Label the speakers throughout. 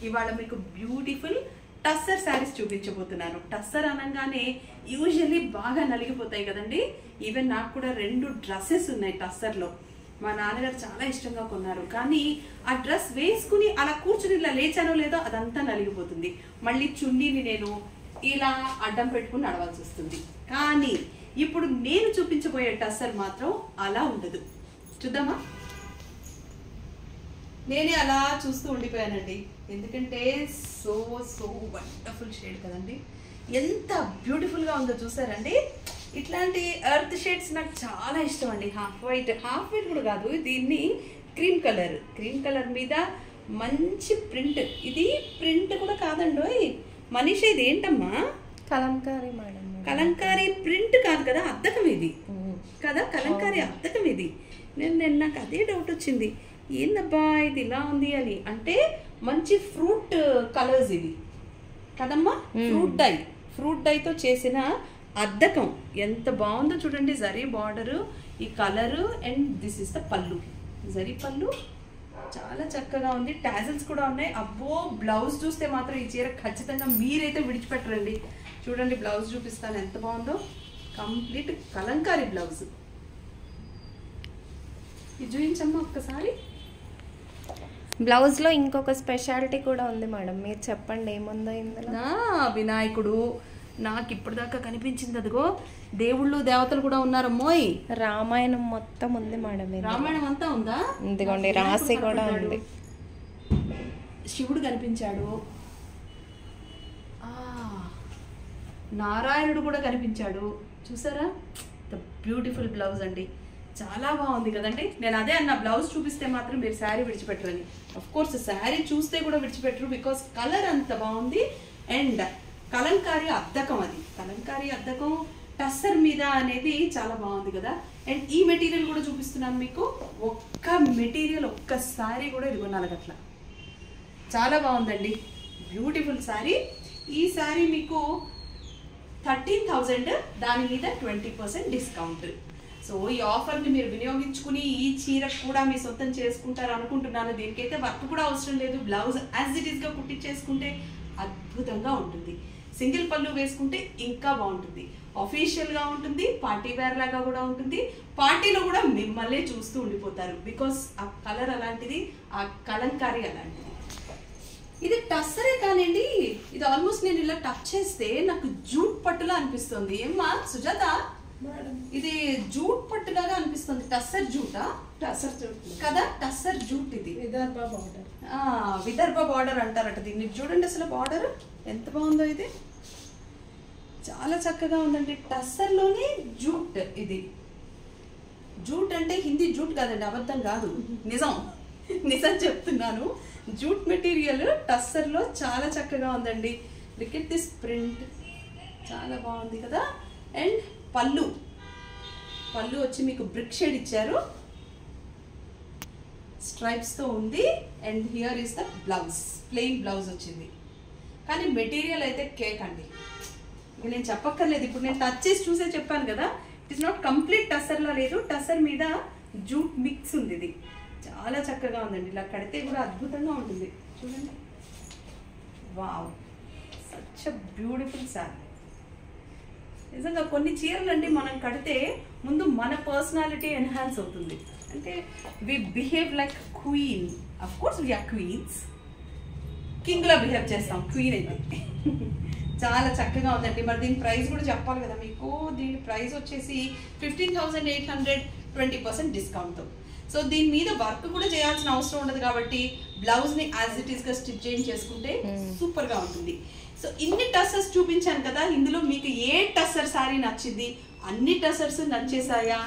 Speaker 1: ఇవాళ మీకు బ్యూటిఫుల్ టస్సర్ శారీస్ చూపించబోతున్నాను. టస్సర్ అనగానే యూజువల్లీ బాగా నలిగిపోతాయి కదండి. ఈవెన్ నాకు కూడా 2 డ్రెస్సెస్ ఉన్నాయి టస్సర్లో. మా నాన్నగారు చాలా ఇష్టంగా కొన్నారు. కానీ ఆ డ్రెస్ వేసుకుని అలా కూర్చుని ఇలా లేచానో లేదో అదంతా నలిగిపోతుంది. మళ్ళీ చున్నీని నేను ఇలా అడ్డం పెట్టుకుని నడవాల్సి వస్తుంది. కానీ ఇప్పుడు నేను చూపించబోయే టస్సర్ మాత్రం అలా ఉండదు. చూద్దామా? నేనే అలా చూస్తూ ఉండిపోయానండి. ఎందుకంటే సో వండర్ఫుల్ షేడ్ కదండి. ఎంత బ్యూటిఫుల్గా ఉందో చూసారండి. ఇట్లాంటి ఎర్త్ షేడ్స్ నాకు చాలా ఇష్టం అండి. హాఫ్ వైట్ కూడా కాదు, దీన్ని క్రీమ్ కలర్ మీద మంచి ప్రింట్. ఇది ప్రింట్ కూడా కాదండి మనీష, ఇది ఏంటమ్మా?
Speaker 2: కలంకారీ మేడం.
Speaker 1: కలంకారీ ప్రింట్ కాదు కదా, అద్దకం ఇది కదా, కలంకారీ అద్దకం ఇది. నాకు అదే డౌట్ వచ్చింది, ఏందబ్బా ఇది ఇలా ఉంది అని. అంటే మంచి ఫ్రూట్ కలర్స్ ఇవి కదమ్మా, ఫ్రూట్ డైతో చేసిన అద్దకం. ఎంత బాగుందో చూడండి. జరీ బార్డరు, ఈ colour, and this is the పళ్ళు. జరీ పళ్ళు చాలా చక్కగా ఉంది. టాజల్స్ కూడా ఉన్నాయి. అబ్బో, బ్లౌజ్ చూస్తే మాత్రం ఈ చీర ఖచ్చితంగా మీరైతే విడిచిపెట్టరండి. చూడండి, బ్లౌజ్ చూపిస్తాను ఎంత బాగుందో. Complete Kalamkari blouse. ఇది చూపించమ్మా ఒక్కసారి.
Speaker 2: బ్లౌజ్లో ఇంకొక స్పెషాలిటీ కూడా ఉంది మేడం, మీరు చెప్పండి ఏముందో ఇందులో.
Speaker 1: వినాయకుడు నాకు ఇప్పటిదాకా కనిపించింది, అదిగో దేవుళ్ళు దేవతలు కూడా ఉన్నారమ్మోయ్.
Speaker 2: రామాయణం మొత్తం ఉంది మేడం.
Speaker 1: రామాయణం అంతా ఉందా?
Speaker 2: ఇదిగోండి, రాసి కూడా ఉంది.
Speaker 1: శివుడు కనిపించాడు, నారాయణుడు కూడా కనిపించాడు. చూసారా? ద బ్యూటిఫుల్ బ్లౌజ్ అండి. చాలా బాగుంది కదండి. నేను అదే అన్న, బ్లౌజ్ చూపిస్తే మాత్రం మీరు శారీ విడిచిపెట్టరని. అఫ్ కోర్స్ శారీ చూస్తే కూడా విడిచిపెట్టరు, బికాస్ కలర్ అంత బాగుంది. అండ్ కలంకారీ అద్దకం, అది కలంకారీ అద్దకం టస్సర్ మీద అనేది చాలా బాగుంది కదా. అండ్ ఈ మెటీరియల్ కూడా చూపిస్తున్నాను మీకు. ఒక్క మెటీరియల్, ఒక్క శారీ కూడా ఇదిగో నలగట్ల. చాలా బాగుందండి, బ్యూటిఫుల్ శారీ. ఈ శారీ మీకు 13,000, దాని మీద 20% డిస్కౌంట్. సో ఈ ఆఫర్ని మీరు వినియోగించుకుని ఈ చీర కూడా మీ సొంతం చేసుకుంటారు అనుకుంటున్నాను. దీనికైతే వర్క్ కూడా అవసరం లేదు. బ్లౌజ్ యాజ్ ఇట్ ఈస్గా కుట్టించేసుకుంటే అద్భుతంగా ఉంటుంది. సింగిల్ పళ్ళు వేసుకుంటే ఇంకా బాగుంటుంది. అఫీషియల్గా ఉంటుంది, పార్టీ వేర్ లాగా కూడా ఉంటుంది. పార్టీలో కూడా మిమ్మల్ని చూస్తూ ఉండిపోతారు, బికాస్ ఆ కలర్ అలాంటిది, ఆ కలంకారీ అలాంటిది. ఇది టస్సరే కానివ్వండి, ఇది ఆల్మోస్ట్ నేను ఇలా టచ్ చేస్తే నాకు జూట్ పట్టులా అనిపిస్తుంది. ఏమ్మా సుజాత, ఇది జూట్ పట్టులాగా అనిపిస్తుంది. టస్సర్ జూటా?
Speaker 3: టస్సర్ జూట్
Speaker 1: కదా, టస్సర్ జూట్. ఇది విదర్భ బార్డర్ అంటారట దీన్ని. చూడండి అసలు బార్డర్ ఎంత బాగుందో. ఇది చాలా చక్కగా ఉందండి. టస్సర్లోనే జూట్. ఇది జూట్ అంటే హిందీ జూట్ కాదండి, అబద్ధం కాదు, నిజం చెప్తున్నాను. జూట్ మెటీరియల్ టస్సర్లో చాలా చక్కగా ఉందండి. లుక్ ఎట్ దిస్ ప్రింట్, చాలా బాగుంది కదా. అండ్ పళ్ళు వచ్చి మీకు బ్రిక్ షేడ్ ఇచ్చారు, స్ట్రైప్స్తో ఉంది. And here is the blouse, plain blouse వచ్చింది. కానీ మెటీరియల్ అయితే కేక్ అండి, ఇక నేను చెప్పక్కర్లేదు. ఇప్పుడు నేను టచ్ చేసి చూసే చెప్పాను కదా, ఇట్ ఈస్ నాట్ కంప్లీట్ టస్సర్లా లేదు, టస్సర్ మీద జూట్ మిక్స్ ఉంది. ఇది చాలా చక్కగా ఉందండి. ఇలా కడితే కూడా అద్భుతంగా ఉంటుంది. చూడండి, wow, such a beautiful sari. నిజంగా కొన్ని చీరలు అండి మనం కడితే ముందు మన పర్సనాలిటీ ఎన్హాన్స్ అవుతుంది. అంటే we behave like queen. Of course we are queens, కింగ్లా బిహేవ్ చేస్తాం క్వీన్ అయితే. చాలా చక్కగా ఉందండి. మరి దీని ప్రైస్ కూడా చెప్పాలి కదా మీకు. దీని ప్రైస్ వచ్చేసి 15,800, 20% డిస్కౌంట్తో. సో దీని మీద వర్క్ కూడా చేయాల్సిన అవసరం ఉండదు కాబట్టి బ్లౌజ్ని యాజ్ ఇట్ ఈస్గా స్టిచ్ చేసుకుంటే సూపర్గా ఉంటుంది. సో ఇన్ని టస్సర్స్ చూపించాను కదా, ఇందులో మీకు ఏ టస్సర్ శారీ నచ్చింది? అన్ని టస్సర్స్ నచ్చేసాయా?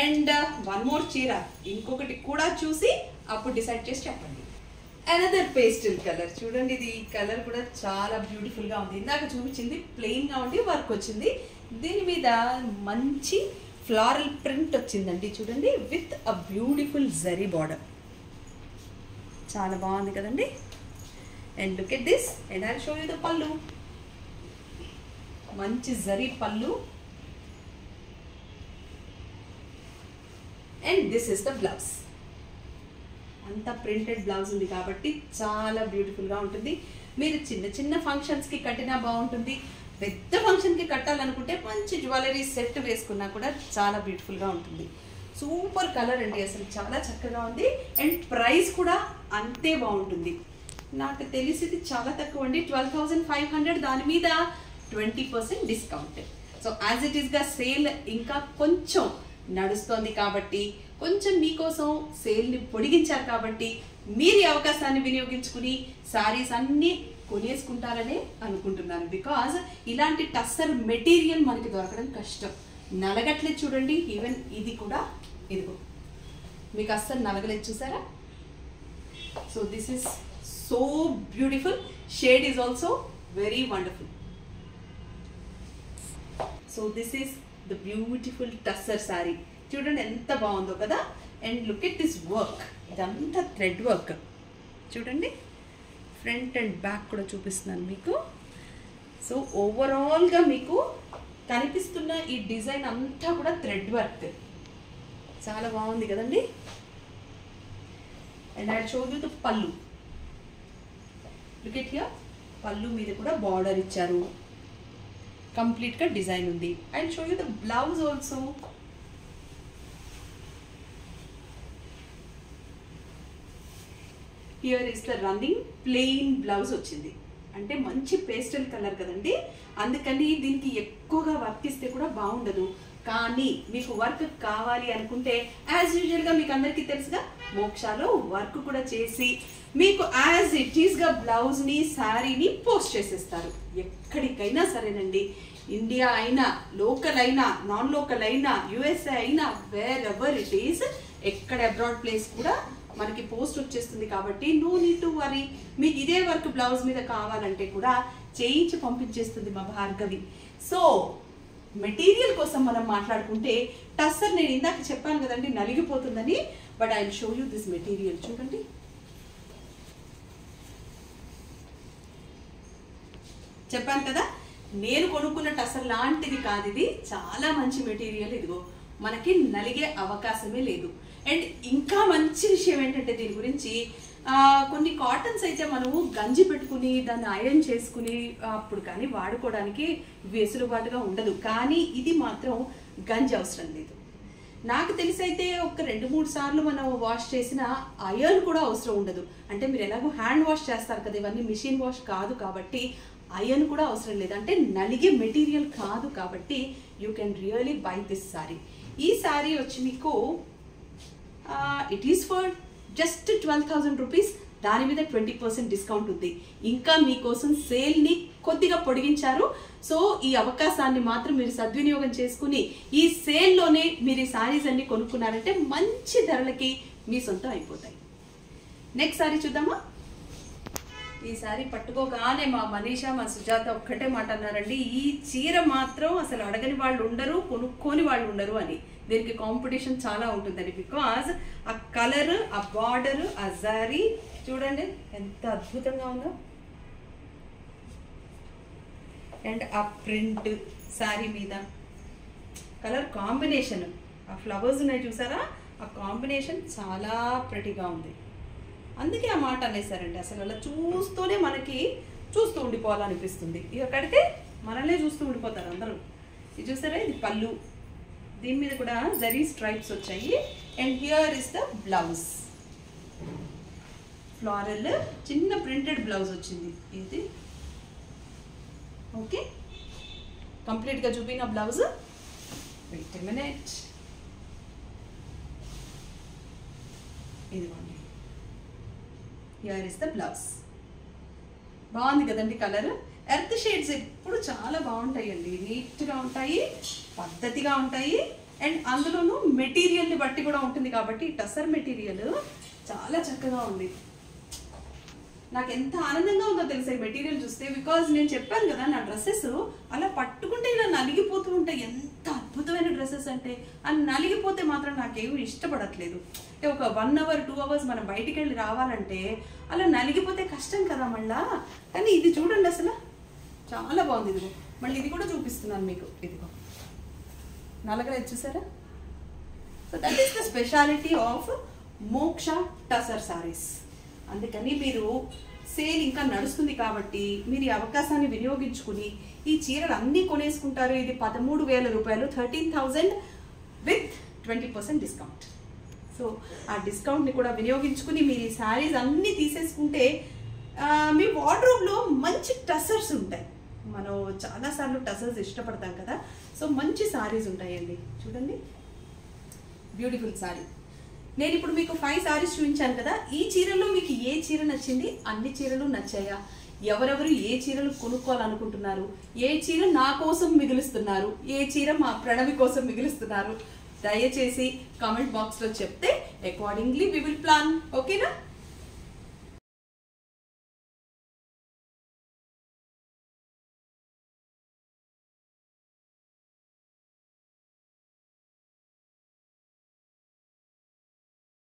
Speaker 1: అండ్ వన్ మోర్ చీర ఇంకొకటి కూడా చూసి అప్పుడు డిసైడ్ చేసి చెప్పండి. అనదర్ పేస్టల్ కలర్ చూడండి. ఇది కలర్ కూడా చాలా బ్యూటిఫుల్గా ఉంది. ఇందాక చూపించింది ప్లెయిన్గా ఉండి వర్క్ వచ్చింది, దీని మీద మంచి ఫ్లారల్ ప్రింట్ వచ్చిందండి. చూడండి, with a beautiful zari border. చాలా బాగుంది కదండి. And look at this, and I'll show you the పళ్ళు. మంచి జరీ పళ్ళు. And this is the blouse. అంతా ప్రింటెడ్ బ్లౌజ్ ఉంది కాబట్టి చాలా బ్యూటిఫుల్గా ఉంటుంది. మీరు చిన్న చిన్న ఫంక్షన్స్కి కట్టినా బాగుంటుంది, పెద్ద ఫంక్షన్కి కట్టాలనుకుంటే మంచి జ్యువెలరీ సెట్ వేసుకున్నా కూడా చాలా బ్యూటిఫుల్గా ఉంటుంది. సూపర్ కలర్ అండి, అసలు చాలా చక్కగా ఉంది. అండ్ ప్రైస్ కూడా అంతే బాగుంటుంది. నాకు తెలిసింది చాలా తక్కువ అండి, 12,500. దాని మీద 20% డిస్కౌంట్. సో యాజ్ ఇట్ ఈస్గా సేల్ ఇంకా కొంచెం నడుస్తోంది కాబట్టి, కొంచెం మీకోసం సేల్ని పొడిగించారు కాబట్టి మీరు ఈ అవకాశాన్ని వినియోగించుకుని శారీస్ అన్నీ కొనేసుకుంటారనే అనుకుంటున్నాను. బికాజ్ ఇలాంటి టస్సర్ మెటీరియల్ మనకి దొరకడం కష్టం. నలగట్లేదు చూడండి, ఈవెన్ ఇది కూడా ఇదిగో మీకు అస్సలు నలగలేదు చూసారా. So this is so beautiful. Shade is also very wonderful. So this is the beautiful tussar sari. చూడండి ఎంత బాగుందో కదా. And look at this work, ఇదంతా థ్రెడ్ వర్క్ చూడండి. ఫ్రంట్ అండ్ బ్యాక్ కూడా చూపిస్తున్నాను మీకు. సో ఓవరాల్గా మీకు కనిపిస్తున్న ఈ డిజైన్ అంతా కూడా థ్రెడ్ వర్క్, చాలా బాగుంది కదండి. And I show you the పళ్ళు. లుక్ ఎట్ హియర్, పళ్ళు మీద కూడా బార్డర్ ఇచ్చారు, కంప్లీట్గా డిజైన్ ఉంది. I show you the blouse also. Here is the running plain blouse వచ్చింది. అంటే మంచి పేస్టల్ కలర్ కదండి, అందుకని దీనికి ఎక్కువగా వర్క్ ఇస్తే కూడా బాగుండదు. కానీ మీకు వర్క్ కావాలి అనుకుంటే యాజ్ యూజువల్గా మీకు అందరికీ తెలుసుగా మోక్షాలో వర్క్ కూడా చేసి మీకు యాజ్ ఇట్ ఈస్గా బ్లౌజ్ని శారీని పోస్ట్ చేసేస్తారు. ఎక్కడికైనా సరేనండి, ఇండియా అయినా, లోకల్ అయినా, నాన్ లోకల్ అయినా, యుఎస్ఏ అయినా, వేర్ ఎవర్ ఇట్ ఈస్, ఎక్కడ అబ్రాడ్ ప్లేస్ కూడా మనకి పోస్ట్ వచ్చేస్తుంది. కాబట్టి నో నీడ్ టు వరీ. మీకు ఇదే వర్క్ బ్లౌజ్ మీద కావాలంటే కూడా చేయించి పంపించేస్తుంది మా భార్గవి. సో మెటీరియల్ కోసం మనం మాట్లాడుకుంటే టస్సర్ నేను ఇందాక చెప్పాను కదండి నలిగిపోతుందని, but I will show you this material. చూడండి, చెప్పాను కదా నేను కొనుక్కున్న టస్సర్ లాంటిది కాదు ఇది, చాలా మంచి మెటీరియల్. ఇదిగో మనకి నలిగే అవకాశమే లేదు. అండ్ ఇంకా మంచి విషయం ఏంటంటే దీని గురించి కొన్ని కాటన్స్ అయితే మనము గంజి పెట్టుకుని దాన్ని ఐరన్ చేసుకుని అప్పుడు కానీ వాడుకోవడానికి వెసులుబాటుగా ఉండదు. కానీ ఇది మాత్రం గంజి అవసరం లేదు. నాకు తెలిసి అయితే ఒక 2-3 సార్లు మనం వాష్ చేసిన ఐరన్ కూడా అవసరం ఉండదు. అంటే మీరు ఎలాగో హ్యాండ్ వాష్ చేస్తారు కదా, ఇవన్నీ మిషన్ వాష్ కాదు కాబట్టి ఐరన్ కూడా అవసరం లేదు. అంటే నలిగే మెటీరియల్ కాదు కాబట్టి you can really by this sari. ఈ శారీ వచ్చి మీకు it is for just 12,000 rupees. దాని మీద 20% డిస్కౌంట్ ఉంది. ఇంకా మీకోసం సేల్ని కొద్దిగా పొడిగించారు. సో ఈ అవకాశాన్ని మాత్రం మీరు సద్వినియోగం చేసుకుని ఈ సేల్లోనే మీరు ఈ శారీస్ అన్ని కొనుక్కున్నారంటే మంచి ధరలకి మీ సొంతం అయిపోతాయి. నెక్స్ట్ శారీ చూద్దామా. ఈ శారీ పట్టుకోగానే మా మనీషా, మా సుజాత ఒక్కటే మాట అన్నారండి, ఈ చీర మాత్రం అసలు అడగని వాళ్ళు ఉండరు, కొనుక్కోని వాళ్ళు ఉండరు అని. దీనికి కాంపిటీషన్ చాలా ఉంటుందని. బికాజ్ ఆ కలర్, ఆ బార్డర్, ఆ జారీ చూడండి ఎంత అద్భుతంగా ఉందో. అండ్ ఆ ప్రింట్ శారీ మీద కలర్ కాంబినేషన్, ఆ ఫ్లవర్స్ ఉన్నాయి చూసారా, ఆ కాంబినేషన్ చాలా ప్రెటీగా ఉంది. అందుకే ఆ మాట అనేసారండి. అసలు అలా చూస్తూనే మనకి చూస్తూ ఉండిపోవాలనిపిస్తుంది. ఇక కడితే మనల్నే చూస్తూ ఉండిపోతారు అందరూ. ఇది చూసారా, ఇది పళ్ళు, దీని మీద కూడా జరీ స్ట్రైప్స్ వచ్చాయి. And here is the blouse, floral చిన్న ప్రింటెడ్ బ్లౌజ్ వచ్చింది ఇది. ఓకే, కంప్లీట్గా చూపిన బ్లౌజ్. వెయిట్ ఎ మినిట్, ఇదిగోండి, హియర్ ఇస్ ద బ్లౌజ్. బాగుంది కదండి కలర్. ఎర్త్ షేడ్స్ ఎప్పుడు చాలా బాగుంటాయండి, నీట్గా ఉంటాయి, పద్ధతిగా ఉంటాయి. అండ్ అందులోనూ మెటీరియల్ని బట్టి కూడా ఉంటుంది కాబట్టి టసర్ మెటీరియల్ చాలా చక్కగా ఉంది. నాకు ఎంత ఆనందంగా ఉందో తెలుసా ఈ మెటీరియల్ చూస్తే. బికాజ్ నేను చెప్పాను కదా నా డ్రెస్సెస్ అలా పట్టుకుంటే ఇలా నలిగిపోతూ ఉంటాయి. ఎంత అద్భుతమైన డ్రెస్సెస్ అంటే అవి నలిగిపోతే మాత్రం నాకేమీ ఇష్టపడట్లేదు. అంటే ఒక 1 hour 2 hours మనం బయటికి వెళ్ళి రావాలంటే అలా నలిగిపోతే కష్టం కదా మళ్ళా. కానీ ఇది చూడండి అసలు చాలా బాగుంది. ఇదిగో మళ్ళీ ఇది కూడా చూపిస్తున్నాను మీకు, ఇదిగో నలగలేదు చూసారా. So that is the speciality of మోక్ష టసర్ సారీస్. అందుకని మీరు సేల్ ఇంకా నడుస్తుంది కాబట్టి మీరు ఈ అవకాశాన్ని వినియోగించుకుని ఈ చీరలు అన్నీ కొనేసుకుంటారు. ఇది 13,000 రూపాయలు, 13,000 విత్ 20% డిస్కౌంట్. సో ఆ డిస్కౌంట్ని కూడా వినియోగించుకుని మీరు ఈ శారీస్ అన్నీ తీసేసుకుంటే మీ వార్డ్రోబ్లో మంచి టసర్స్ ఉంటాయి. మనం చాలాసార్లు టసర్స్ ఇష్టపడతాం కదా, సో మంచి శారీస్ ఉంటాయండి. చూడండి, బ్యూటిఫుల్ శారీ. నేను ఇప్పుడు మీకు 5 శారీస్ చూపించాను కదా. ఈ చీరల్లో మీకు ఏ చీర నచ్చింది? అన్ని చీరలు నచ్చాయా? ఎవరెవరు ఏ చీరలు కొనుక్కోవాలనుకుంటున్నారు? ఏ చీర నా కోసం మిగులుస్తున్నారు? ఏ చీర మా ప్రణవి కోసం మిగులుస్తున్నారు? దయచేసి కామెంట్ బాక్స్లో చెప్తే అకార్డింగ్లీ వి విల్ ప్లాన్. ఓకేనా?